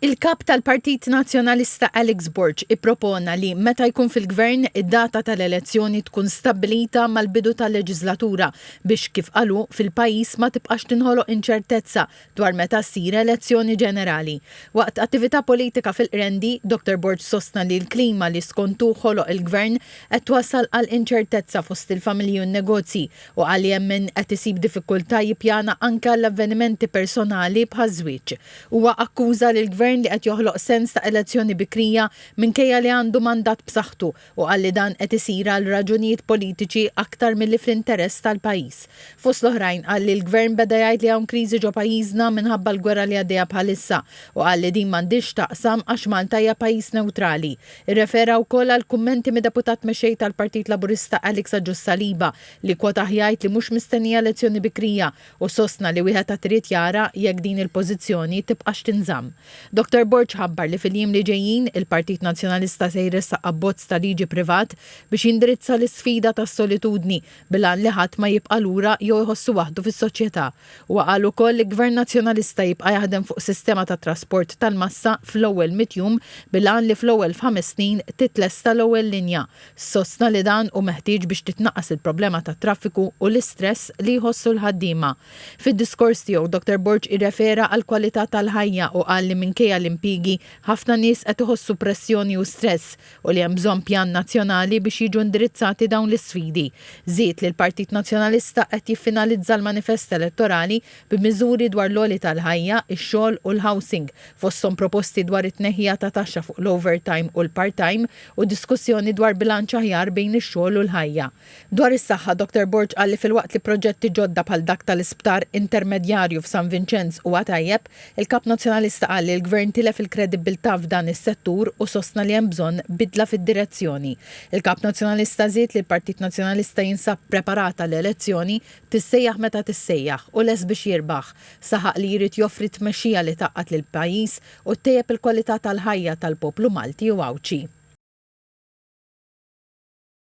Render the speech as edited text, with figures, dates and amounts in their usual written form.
Il-kap tal-Partit Nazzjonalista Alex Borg ippropona li meta jkun fil-gvern id-data tal-elezzjoni tkun stabbilita mal-bidu tal-leġislatura biex kif qalu fil-pajjiż ma tibqax tinħoloq inċertezza dwar meta ssir elezzjoni ġenerali. Waqt attività politika fil-Qrendi, Dr. Borg sostna li l-klima li skontu ħoloq il-gvern qed twassal għal inċertezza fost il-familji u n-negozji u għal jemmen qed isib diffikultà jippjana anke l-avvenimenti personali bħaż-żwieġ. Huwa akkuża li l-gvern li qed joħloq sens ta' elezzjoni bikrija minkejja li għandu mandat b'saħħtu u għalli dan qed isir għal raġunijiet politiċi aktar milli fl-interess tal-pajjiż. Fost l-oħrajn għalli l-gvern beda jgħid li hawn kriżi ġo pajjiżna minħabba l-gwerra li għaddejja bħalissa u għalli din m'għandix taqsam għax Malta hija pajjiż neutrali. Irrefera wkoll għal kummenti mid-deputat mexxej tal-Partit Laburista Alex Agius Saliba li kwota jgħid li mhux mistennija elezzjoni bikrija u sostna li wieħed trid jara jekk din il-pożizzjoni tibqax tinżamm. Dr. Borg ħabbar li fil-jiem li ġejjin il-Partit Nazzjonalista se jressaq abbozz ta' liġi privat biex jindirizza l-isfida tas-solitudni bilan li ħadd ma jibqa' lura jew jħossu waħdu fis-soċjetà. U qal ukoll li l-Gvern Nazzjonalista jibqa' jaħdem fuq sistema ta' trasport tal-massa fl-ewwel mitjum bilan li fl-ewwel f'5 snin titlesta l-ewwel linja. Sostna li dan hu meħtieġ biex titnaqqas il-problema tat-traffiku u l-istress li jħossu l-ħaddiema. Fid-diskors tiegħu Dr. Borg irrefera għal kwalità tal-ħajja u qal li minkejja l-impigi ħafna nies qed iħossu pressjoni u stress u li hemm bżonn pjan nazzjonali biex jiġu indirizzati dawn l-isfidi. Żied li l-Partit Nazzjonalista qed jiffinalizza l-manifest elettorali b'miżuri dwar l-għoli tal-ħajja, ix-xogħol u l-housing, fosthom proposti dwar it-tneħħija ta' taxxa fuq l-overtime u l-part-time u diskussjoni dwar bilanċ aħjar bejn ix-xogħol u l-ħajja. Dwar is-saħħa Dr. Borg qal li filwaqt li proġetti ġodda bħal dak tal-isptar intermedjarju f'San Vincenz huwa tajjeb, il-Kap Nazzjonalista qal li l-Gvern tilef il-kredibilità f'dan is-settur u sostna li hemm bżonn bidla fid-direzzjoni. Il-Kap Nazzjonalista żied li l-Partit Nazzjonalista jinsab preparata l-elezzjoni tissejjaħ meta tissejjaħ u les biex jirbaħ. Saħaq li jrid joffri tmexxija li taqqat lill-pajjiż u ttejjeb il-kwalità tal-ħajja tal-poplu Malti u Awċi.